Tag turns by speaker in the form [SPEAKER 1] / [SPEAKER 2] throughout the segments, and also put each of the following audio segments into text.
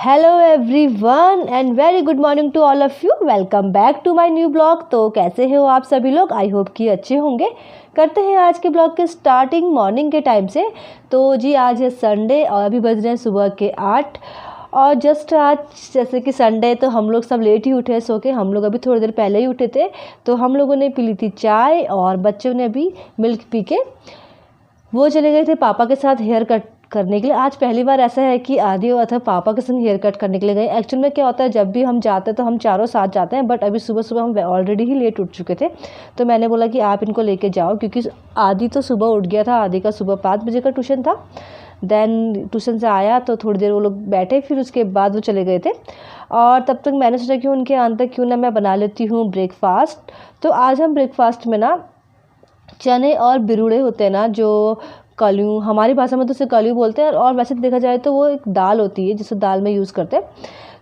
[SPEAKER 1] Hello everyone and very good morning to all of you. Welcome back to my new blog. तो कैसे हो आप सभी लोग? आई होप कि अच्छे होंगे। करते हैं आज के ब्लॉग के स्टार्टिंग मॉर्निंग के टाइम से। तो जी आज है संडे और अभी बज रहे हैं सुबह के 8 और जस्ट आज जैसे कि संडे तो हम लोग सब लेट ही उठे सो के। हम लोग अभी थोड़ी देर पहले ही उठे थे तो हम लोगों ने पी ली थी चाय और बच्चों ने अभी मिल्क पी के वो चले गए थे पापा के साथ हेयर कट करने के लिए। आज पहली बार ऐसा है कि आदि और अथर्व पापा के संग हेयर कट करने के लिए गए। एक्चुअल में क्या होता है, जब भी हम जाते हैं तो हम चारों साथ जाते हैं, बट अभी सुबह सुबह हम ऑलरेडी ही लेट उठ चुके थे तो मैंने बोला कि आप इनको लेके जाओ, क्योंकि आदि तो सुबह उठ गया था। आदि का सुबह 5 बजे का ट्यूशन था। देन ट्यूशन से आया तो थोड़ी देर वो लोग बैठे, फिर उसके बाद वो चले गए थे और तब तक मैंने सोचा कि उनके आने तक क्यों ना मैं बना लेती हूँ ब्रेकफास्ट। तो आज हम ब्रेकफास्ट में ना चने और बिरुड़े होते हैं ना, जो कलियों, हमारी भाषा में तो उसे कलियों बोलते हैं और वैसे देखा जाए तो वो एक दाल होती है जिसे दाल में यूज़ करते हैं।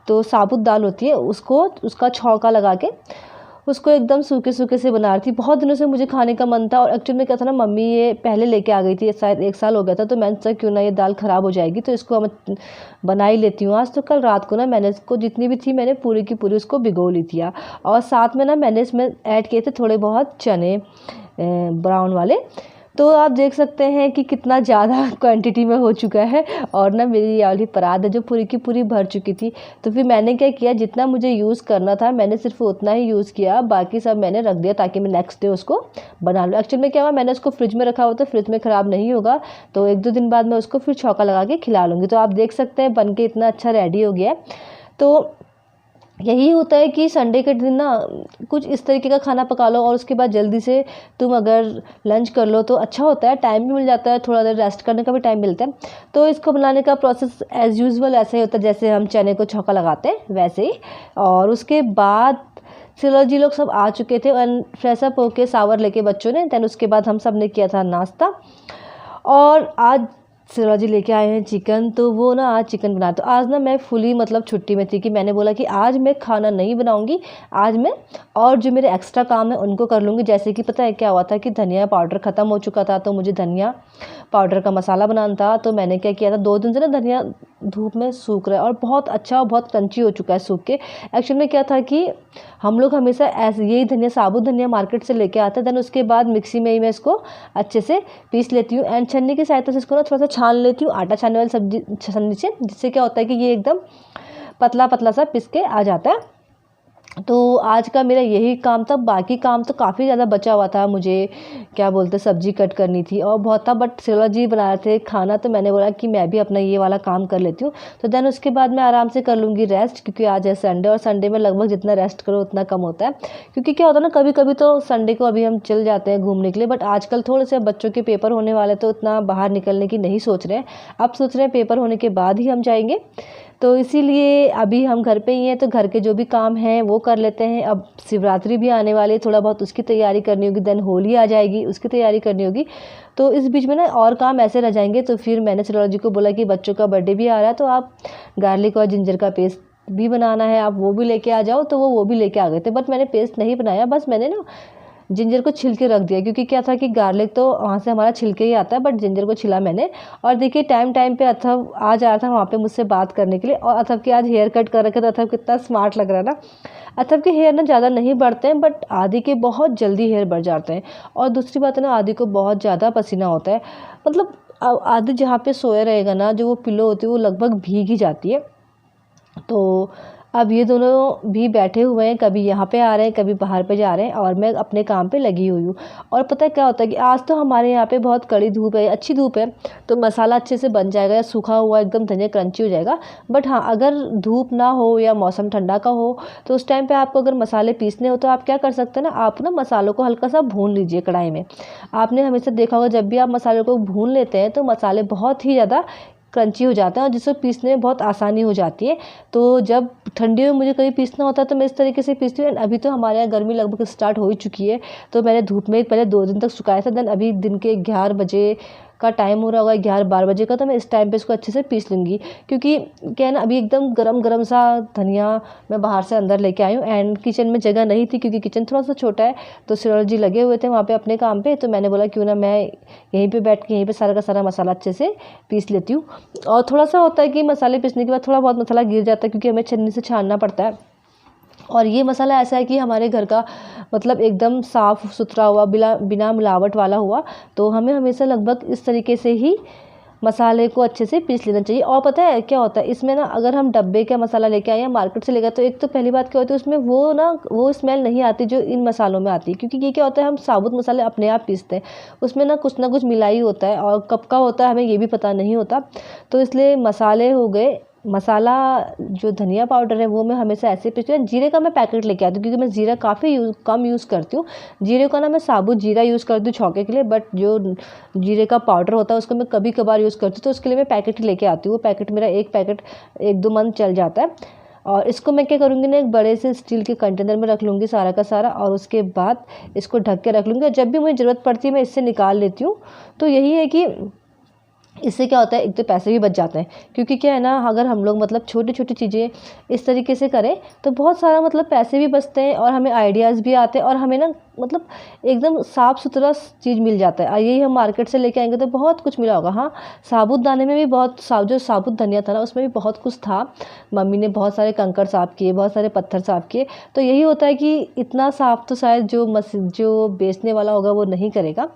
[SPEAKER 1] तो साबुत दाल होती है, उसको उसका छौंका लगा के उसको एकदम सूखे सूखे से बना रही थी। बहुत दिनों से मुझे खाने का मन था और एक्चुअल में क्या था ना, मम्मी ये पहले लेके आ गई थी, शायद 1 साल हो गया था। तो मैंने सोचा क्यों ना ये दाल ख़राब हो जाएगी तो इसको मैं बना ही लेती हूँ आज। तो कल रात को ना मैंने इसको जितनी भी थी मैंने पूरी की पूरी उसको भिगो ली थी और साथ में ना मैंने इसमें ऐड किए थे थोड़े बहुत चने ब्राउन वाले। तो आप देख सकते हैं कि कितना ज़्यादा क्वांटिटी में हो चुका है और ना मेरी ये वाली परात है जो पूरी की पूरी भर चुकी थी। तो फिर मैंने क्या किया, जितना मुझे यूज़ करना था मैंने सिर्फ उतना ही यूज़ किया, बाकी सब मैंने रख दिया ताकि मैं नेक्स्ट डे उसको बना लूँ। एक्चुअल में क्या हुआ, मैंने उसको फ्रिज में रखा हुआ तो फ्रिज में ख़राब नहीं होगा, तो 1-2 दिन बाद मैं उसको फिर छौंका लगा के खिला लूँगी। तो आप देख सकते हैं बन के इतना अच्छा रेडी हो गया है। तो यही होता है कि संडे के दिन ना कुछ इस तरीके का खाना पका लो और उसके बाद जल्दी से तुम अगर लंच कर लो तो अच्छा होता है, टाइम भी मिल जाता है, थोड़ा देर रेस्ट करने का भी टाइम मिलता है। तो इसको बनाने का प्रोसेस एज़ यूजुअल ऐसे ही होता है जैसे हम चने को छौंका लगाते हैं वैसे ही। और उसके बाद सिलर जी लोग सब आ चुके थे और फ्रेश अप होके शावर लेके बच्चों ने, दैन उसके बाद हम सब ने किया था नाश्ता। और आज शिवराज जी लेके आए हैं चिकन, तो वो ना आज चिकन बना। तो आज ना मैं फुली मतलब छुट्टी में थी कि मैंने बोला कि आज मैं खाना नहीं बनाऊंगी, आज मैं और जो मेरे एक्स्ट्रा काम है उनको कर लूँगी। जैसे कि पता है क्या हुआ था कि धनिया पाउडर ख़त्म हो चुका था तो मुझे धनिया पाउडर का मसाला बनाना था। तो मैंने क्या किया था, 2 दिन से ना धनिया धूप में सूख रहा है और बहुत अच्छा और बहुत क्रंची हो चुका है सूख के। एक्चुअल में क्या था कि हम लोग हमेशा ऐसे यही धनिया, साबुत धनिया मार्केट से लेके आते हैं, देन उसके बाद मिक्सी में ही मैं इसको अच्छे से पीस लेती हूँ एंड छन्नी की सहायता से इसको ना थोड़ा सा छान लेती हूँ आटा छानने वाली सब्जी छन्नी से, जिससे क्या होता है कि ये एकदम पतला पतला सा पिस के आ जाता है। तो आज का मेरा यही काम था, बाकी काम तो काफ़ी ज़्यादा बचा हुआ था। मुझे क्या बोलते सब्जी कट करनी थी और बहुत था, बट शिवराज जी बना रहे थे खाना तो मैंने बोला कि मैं भी अपना ये वाला काम कर लेती हूँ। तो देन उसके बाद मैं आराम से कर लूँगी रेस्ट, क्योंकि आज है संडे और संडे में लगभग जितना रेस्ट करो उतना कम होता है। क्योंकि क्या होता है ना, कभी कभी तो संडे को अभी हम चल जाते हैं घूमने के लिए, बट आजकल थोड़े से बच्चों के पेपर होने वाले तो उतना बाहर निकलने की नहीं सोच रहे हैं। अब सोच रहे हैं पेपर होने के बाद ही हम जाएंगे, तो इसीलिए अभी हम घर पे ही हैं तो घर के जो भी काम हैं वो कर लेते हैं। अब शिवरात्रि भी आने वाली है, थोड़ा बहुत उसकी तैयारी करनी होगी, देन होली आ जाएगी उसकी तैयारी करनी होगी। तो इस बीच में ना और काम ऐसे रह जाएंगे। तो फिर मैंने शिवराज जी को बोला कि बच्चों का बर्थडे भी आ रहा है तो आप गार्लिक और जिंजर का पेस्ट भी बनाना है, आप वो भी लेके आ जाओ। तो वो भी लेके आ गए थे, बट मैंने पेस्ट नहीं बनाया, बस मैंने ना जिंजर को छिल के रख दिया, क्योंकि क्या था कि गार्लिक तो वहाँ से हमारा छिलके ही आता है, बट जिंजर को छिला मैंने। और देखिए टाइम टाइम पे अथर्व आ जा रहा था वहाँ पे मुझसे बात करने के लिए, और अथर्व के आज हेयर कट कर रखे तो अथर्व कितना स्मार्ट लग रहा है ना। अथर्व के हेयर ना ज़्यादा नहीं बढ़ते हैं, बट आदि के बहुत जल्दी हेयर बढ़ जाते हैं। और दूसरी बात है ना, आदि को बहुत ज़्यादा पसीना होता है, मतलब आदि जहाँ पे सोया रहेगा ना, जो वो पिलो होती है वो लगभग भीग ही जाती है। तो अब ये दोनों भी बैठे हुए हैं, कभी यहाँ पे आ रहे हैं कभी बाहर पे जा रहे हैं और मैं अपने काम पे लगी हुई हूँ। और पता है क्या होता है कि आज तो हमारे यहाँ पे बहुत कड़ी धूप है, अच्छी धूप है, तो मसाला अच्छे से बन जाएगा या सूखा हुआ एकदम धनिया क्रंची हो जाएगा। बट हाँ, अगर धूप ना हो या मौसम ठंडा का हो तो उस टाइम पर आपको अगर मसाले पीसने हो तो आप क्या कर सकते हैं ना, आप ना मसालों को हल्का सा भून लीजिए कढ़ाई में। आपने हमेशा देखा होगा जब भी आप मसालों को भून लेते हैं तो मसाले बहुत ही ज़्यादा क्रंची हो जाता है और जिसको पीसने में बहुत आसानी हो जाती है। तो जब ठंडियों में मुझे कहीं पीसना होता है तो मैं इस तरीके से पीसती हूँ। अभी तो हमारे यहाँ गर्मी लगभग स्टार्ट हो ही चुकी है, तो मैंने धूप में पहले 2 दिन तक सुखाया था, देन अभी दिन के 11 बजे का टाइम हो रहा होगा 11-12 बजे का, तो मैं इस टाइम पे इसको अच्छे से पीस लूँगी। क्योंकि क्या है ना, अभी एकदम गरम गरम सा धनिया मैं बाहर से अंदर लेके आई हूँ एंड किचन में जगह नहीं थी क्योंकि किचन थोड़ा सा छोटा है। तो सिरोल जी लगे हुए थे वहाँ पे अपने काम पे, तो मैंने बोला क्यों ना मैं यहीं पे बैठ के यहीं पे सारा का सारा मसाला अच्छे से पीस लेती हूँ। और थोड़ा सा होता है कि मसाले पीसने के बाद थोड़ा बहुत मसाला गिर जाता है क्योंकि हमें छन्नी से छानना पड़ता है। और ये मसाला ऐसा है कि हमारे घर का मतलब एकदम साफ़ सुथरा हुआ, बिना मिलावट वाला हुआ, तो हमें हमेशा लगभग इस तरीके से ही मसाले को अच्छे से पीस लेना चाहिए। और पता है क्या होता है इसमें ना, अगर हम डब्बे का मसाला लेके आए या मार्केट से लेकर, तो एक तो पहली बात क्या होती है उसमें वो स्मेल नहीं आती जो इन मसालों में आती है। क्योंकि ये क्या होता है, हम साबुत मसाले अपने आप पीसते हैं, उसमें ना कुछ मिलाई होता है और कब का होता है हमें ये भी पता नहीं होता। तो इसलिए मसाले हो गए, मसाला जो धनिया पाउडर है वो मैं हमेशा ऐसे पीसती हूँ। जीरे का मैं पैकेट लेके आती हूँ क्योंकि मैं जीरा काफ़ी कम यूज़ करती हूँ। जीरे का ना मैं साबुत जीरा यूज़ करती हूँ छौंके के लिए, बट जो जीरे का पाउडर होता है उसको मैं कभी कभार यूज़ करती हूँ, तो उसके लिए मैं पैकेट ही लेके आती हूँ। वो पैकेट मेरा एक पैकेट 1-2 मंथ चल जाता है। और इसको मैं क्या करूँगी ना, एक बड़े से स्टील के कंटेनर में रख लूँगी सारा का सारा, और उसके बाद इसको ढक के रख लूँगी। और जब भी मुझे ज़रूरत पड़ती है मैं इससे निकाल लेती हूँ। तो यही है कि इससे क्या होता है, एक तो पैसे भी बच जाते हैं। क्योंकि क्या है ना, अगर हम लोग मतलब छोटी छोटी चीज़ें इस तरीके से करें तो बहुत सारा मतलब पैसे भी बचते हैं और हमें आइडियाज़ भी आते हैं और हमें ना मतलब एकदम साफ़ सुथरा चीज़ मिल जाता है। यही हम मार्केट से लेके आएंगे तो बहुत कुछ मिला होगा। हाँ, साबुत दाने में भी बहुत जो साबुत धनिया था ना उसमें भी बहुत कुछ था। मम्मी ने बहुत सारे कंकड़ साफ़ किए, बहुत सारे पत्थर साफ़ किए। तो यही होता है कि इतना साफ़ तो शायद जो बेचने वाला होगा वो नहीं करेगा।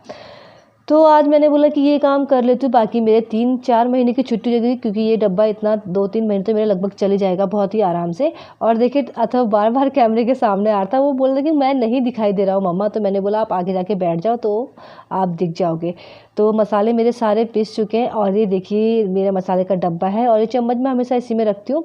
[SPEAKER 1] तो आज मैंने बोला कि ये काम कर लेती हूँ, बाकी मेरे 3-4 महीने की छुट्टी लगेगी क्योंकि ये डब्बा इतना 2-3 महीने तो मेरे लगभग चले जाएगा बहुत ही आराम से। और देखिए अथर्व बार बार कैमरे के सामने आ रहा था, वो बोल रहा कि मैं नहीं दिखाई दे रहा हूँ मम्मा। तो मैंने बोला आप आगे जाके बैठ जाओ तो आप दिख जाओगे। तो मसाले मेरे सारे पीस चुके हैं और ये देखिए मेरा मसाले का डब्बा है और ये चम्मच मैं हमेशा इसी में रखती हूँ।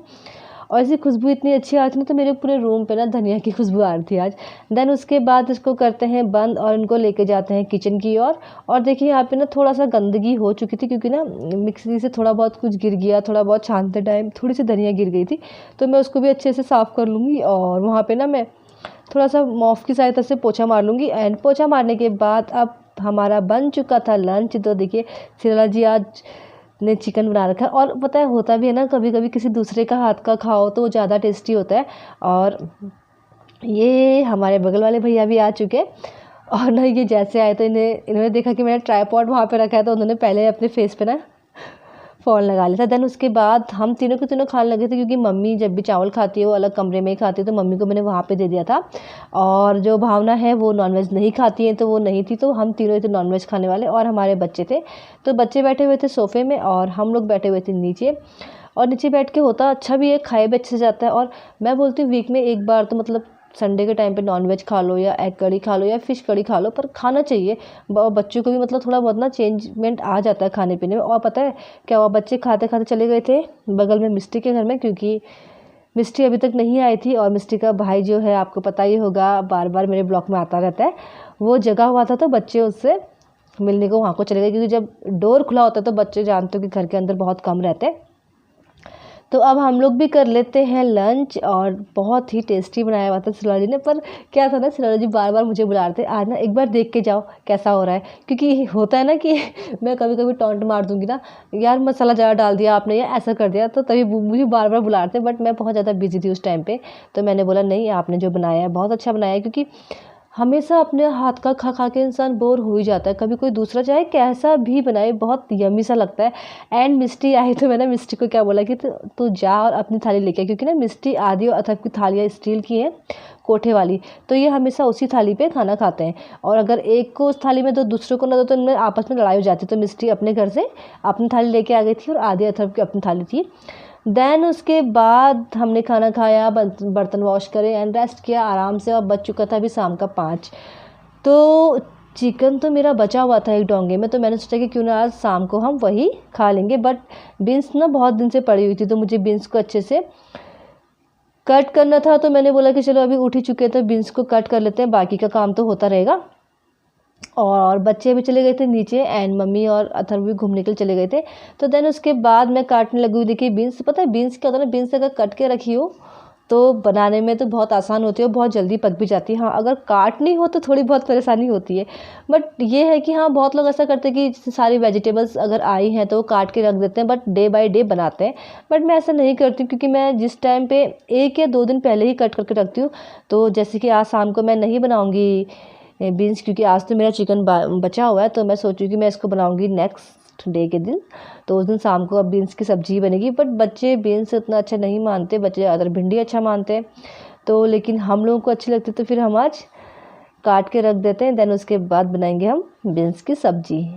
[SPEAKER 1] और ऐसी खुशबू इतनी अच्छी आती ना, तो मेरे पूरे रूम पे ना धनिया की खुशबू आ रही थी आज। देन उसके बाद इसको करते हैं बंद और इनको लेके जाते हैं किचन की ओर। और देखिए यहाँ पे ना थोड़ा सा गंदगी हो चुकी थी क्योंकि ना मिक्सी से थोड़ा बहुत कुछ गिर गया, थोड़ा बहुत छानते टाइम थोड़ी सी धनिया गिर गई थी, तो मैं उसको भी अच्छे से साफ़ कर लूँगी। और वहाँ पर ना मैं थोड़ा सा मॉप की सहायता से पोछा मार लूँगी। एंड पोछा मारने के बाद अब हमारा बन चुका था लंच। तो देखिए सिरला जी आज ने चिकन बना रखा है। और पता है होता भी है ना, कभी कभी किसी दूसरे का हाथ का खाओ तो वो ज़्यादा टेस्टी होता है। और ये हमारे बगल वाले भैया भी आ चुके हैं। और ना ये जैसे आए तो इन्होंने देखा कि मैंने ट्राइपॉड वहाँ पे रखा है, तो उन्होंने पहले अपने फेस पे ना फ़ोन लगा लिया था। देन उसके बाद हम तीनों के तीनों खाने लगे थे क्योंकि मम्मी जब भी चावल खाती है वो अलग कमरे में ही खाती है, तो मम्मी को मैंने वहाँ पे दे दिया था। और जो भावना है वो नॉनवेज नहीं खाती है तो वो नहीं थी, तो हम तीनों ही थे नॉनवेज खाने वाले और हमारे बच्चे थे। तो बच्चे बैठे हुए थे सोफ़े में और हम लोग बैठे हुए थे नीचे। और नीचे बैठ के होता अच्छा भी है, खाए भी अच्छे से जाता है। और मैं बोलती हूँ वीक में एक बार तो मतलब संडे के टाइम पे नॉनवेज खा लो या एग कड़ी खा लो या फ़िश कड़ी खा लो, पर खाना चाहिए। बच्चों को भी मतलब थोड़ा बहुत ना चेंजमेंट आ जाता है खाने पीने में। और पता है क्या हुआ, बच्चे खाते खाते चले गए थे बगल में मिस्टी के घर में, क्योंकि मिस्टी अभी तक नहीं आई थी। और मिस्टी का भाई जो है आपको पता ही होगा, बार बार मेरे ब्लॉग में आता रहता है, वो जगा हुआ था, तो बच्चे उससे मिलने को वहाँ को चले गए। क्योंकि जब डोर खुला होता है तो बच्चे जानते हो कि घर के अंदर बहुत कम रहते हैं। तो अब हम लोग भी कर लेते हैं लंच। और बहुत ही टेस्टी बनाया हुआ था सिलौजी जी ने। पर क्या था ना, सिलौजी जी बार बार मुझे बुला रहे थे, आज ना एक बार देख के जाओ कैसा हो रहा है। क्योंकि होता है ना कि मैं कभी कभी टॉन्ट मार दूंगी ना, यार मसाला ज़्यादा डाल दिया आपने या ऐसा कर दिया, तो तभी मुझे बार बार बुला रहे थे। बट मैं बहुत ज़्यादा बिजी थी उस टाइम पर, तो मैंने बोला नहीं आपने जो बनाया है बहुत अच्छा बनाया है। क्योंकि हमेशा अपने हाथ का खा खा के इंसान बोर हो ही जाता है, कभी कोई दूसरा चाहे कैसा भी बनाए बहुत यम्मी सा लगता है। एंड मिस्टी आई तो मैंने मिस्टी को क्या बोला कि तू जा और अपनी थाली लेके आ, क्योंकि ना मिस्टी आदि और अथर्व की थालियाँ स्टील की हैं कोठे वाली, तो ये हमेशा उसी थाली पे खाना खाते हैं। और अगर एक को उस थाली में तो दूसरे को ना दो तो इनमें आपस में लड़ाई हो जाती है। तो मिस्टी अपने घर से अपनी थाली लेके आ गई थी और आदि अथर्व की अपनी थाली थी। देन उसके बाद हमने खाना खाया, बर्तन वॉश करे एंड रेस्ट किया आराम से। और बज चुका था अभी शाम का 5। तो चिकन तो मेरा बचा हुआ था एक डोंगे में, तो मैंने सोचा कि क्यों ना आज शाम को हम वही खा लेंगे। बट बीन्स ना बहुत दिन से पड़ी हुई थी, तो मुझे बीन्स को अच्छे से कट करना था। तो मैंने बोला कि चलो अभी उठ ही चुके तो बीन्स को कट कर लेते हैं, बाकी का काम तो होता रहेगा। और बच्चे भी चले गए थे नीचे एंड मम्मी और अथर्व भी घूमने के लिए चले गए थे। तो देन उसके बाद मैं काटने लगी हुई। देखिए बीन्स, पता है बीन्स क्या होता है ना, बीन्स अगर कट के रखी हो तो बनाने में तो बहुत आसान होती है और बहुत जल्दी पक भी जाती है। हाँ, अगर काटनी हो तो थोड़ी बहुत परेशानी होती है, बट ये है कि हाँ, बहुत लोग ऐसा करते हैं कि सारी वेजिटेबल्स अगर आई हैं तो काट के रख देते हैं, बट डे बाय डे बनाते हैं। बट मैं ऐसा नहीं करती हूँ, क्योंकि मैं जिस टाइम पे 1 या 2 दिन पहले ही कट करके रखती हूँ। तो जैसे कि आज शाम को मैं नहीं बनाऊँगी बीन्स, क्योंकि आज तो मेरा चिकन बचा हुआ है, तो मैं सोचूँ कि मैं इसको बनाऊँगी नेक्स्ट डे के दिन। तो उस दिन शाम को अब बीन्स की सब्जी बनेगी। बट बच्चे बीन्स उतना अच्छा नहीं मानते, बच्चे ज़्यादातर भिंडी अच्छा मानते हैं। तो लेकिन हम लोगों को अच्छी लगती है, तो फिर हम आज काट के रख देते हैं, देन उसके बाद बनाएंगे हम बीन्स की सब्जी।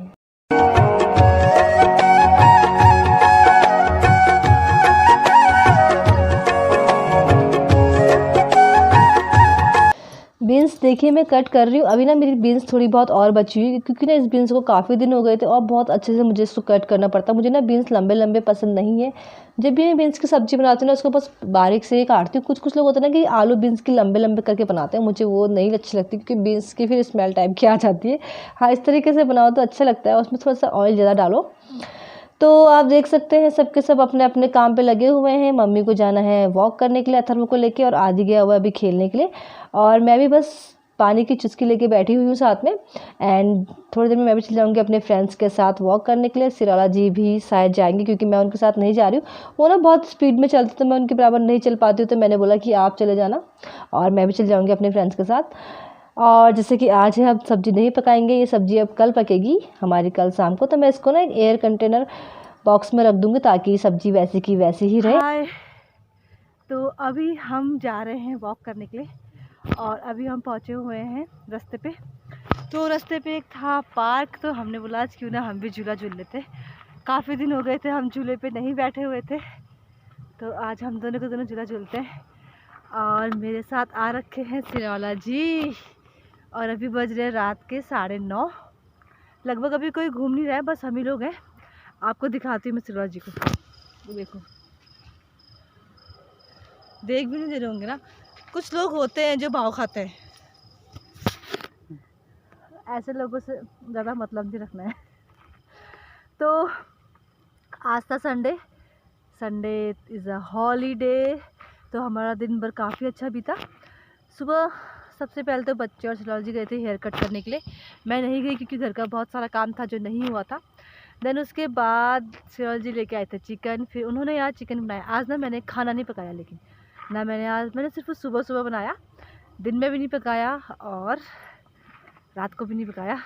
[SPEAKER 1] बीन्स देखिए मैं कट कर रही हूँ। अभी ना मेरी बीन्स थोड़ी बहुत और बची हुई, क्योंकि ना इस बीन्स को काफ़ी दिन हो गए थे और बहुत अच्छे से मुझे इसको कट करना पड़ता है। मुझे ना बीन्स लंबे लंबे पसंद नहीं है। जब भी मैं बीन्स की सब्ज़ी बनाती हूँ ना, उसको बस बारीक से ही काटती हूँ। कुछ लोग होते हैं ना कि आलू बीन्स की लंबे लंबे करके बनाते हैं, मुझे वो नहीं अच्छी लगती, क्योंकि बीन्स की फिर स्मेल टाइप की आ जाती है। हाँ, इस तरीके से बनाओ तो अच्छा लगता है, उसमें थोड़ा सा ऑयल ज़्यादा डालो। तो आप देख सकते हैं सबके सब अपने अपने काम पे लगे हुए हैं। मम्मी को जाना है वॉक करने के लिए अथर्व को लेके, और आदि गया हुआ है अभी खेलने के लिए, और मैं भी बस पानी की चुस्की लेके बैठी हुई हूँ साथ में। एंड थोड़ी देर में मैं भी चल जाऊँगी अपने फ्रेंड्स के साथ वॉक करने के लिए। सिराला जी भी शायद जाएंगे, क्योंकि मैं उनके साथ नहीं जा रही हूँ। वो ना बहुत स्पीड में चलते, तो मैं उनके बराबर नहीं चल पाती हूँ, तो मैंने बोला कि आप चले जाना और मैं भी चल जाऊँगी अपने फ्रेंड्स के साथ। और जैसे कि आज है, अब सब्ज़ी नहीं पकाएंगे, ये सब्ज़ी अब कल पकेगी हमारी, कल शाम को। तो मैं इसको ना एक एयर कंटेनर बॉक्स में रख दूँगी, ताकि सब्ज़ी वैसी की वैसी ही रहे। हाय, तो अभी हम जा रहे हैं वॉक करने के लिए, और अभी हम पहुँचे हुए हैं रास्ते पे। तो रास्ते पे एक था पार्क, तो हमने बोला आज क्यों ना हम भी झूला झूल लेते। काफ़ी दिन हो गए थे हम झूले पे नहीं बैठे हुए थे, तो आज हम दोनों को दोनों झूला झूलते हैं। और मेरे साथ आ रखे हैं सिराला जी, और अभी बज रहे रात के 9:30 लगभग। अभी कोई घूम नहीं रहा है, बस हम ही लोग हैं। आपको दिखाती हूँ मैं सिराला जी को। देखो, देख भी नहीं दे रहे होंगे ना, कुछ लोग होते हैं जो भाव खाते हैं। ऐसे लोगों से ज़्यादा मतलब नहीं रखना है। तो आज था संडे इज़ अ हॉलीडे, तो हमारा दिन भर काफ़ी अच्छा बीता। सुबह सबसे पहले तो बच्चे और सिराला जी गए थे हेयर कट करने के लिए। मैं नहीं गई, क्योंकि घर का बहुत सारा काम था जो नहीं हुआ था। देन उसके बाद सिराला जी लेके आए थे चिकन, फिर उन्होंने यार चिकन बनाया। आज ना मैंने खाना नहीं पकाया, लेकिन ना मैंने सिर्फ सुबह बनाया, दिन में भी नहीं पकाया और रात को भी नहीं पकाया,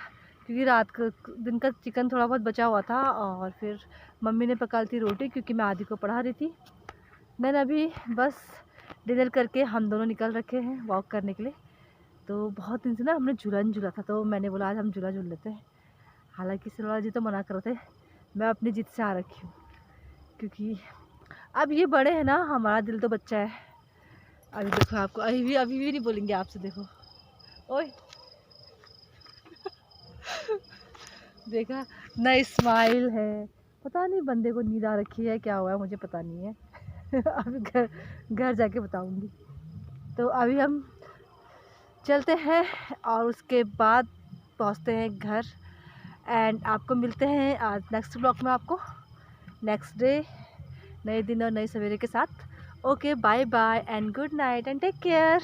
[SPEAKER 1] क्योंकि रात को दिन का चिकन थोड़ा बहुत बचा हुआ था। और फिर मम्मी ने पका ली थी रोटी, क्योंकि मैं आदि को पढ़ा रही थी। मैंने अभी बस डिनर करके हम दोनों निकल रखे हैं वॉक करने के लिए। तो बहुत दिन से ना हमने झूला नहीं झूला था, तो मैंने बोला आज हम झूला झूल लेते हैं। हालांकि सिलवाला जी तो मना कर रहे थे, मैं अपनी जिद से आ रखी हूँ, क्योंकि अब ये बड़े हैं ना, हमारा दिल तो बच्चा है। अभी देखो, आपको अभी भी नहीं बोलेंगे आपसे, देखो ओए देखा ना, स्माइल है। पता नहीं बंदे को नींद आ रखी है, क्या हुआ है मुझे पता नहीं है। अभी घर जाके बताऊंगी। तो अभी हम चलते हैं और उसके बाद पहुंचते हैं घर। एंड आपको मिलते हैं आज नेक्स्ट ब्लॉग में, आपको नेक्स्ट डे नए दिन और नए सवेरे के साथ। Okay, bye bye and good night and take care.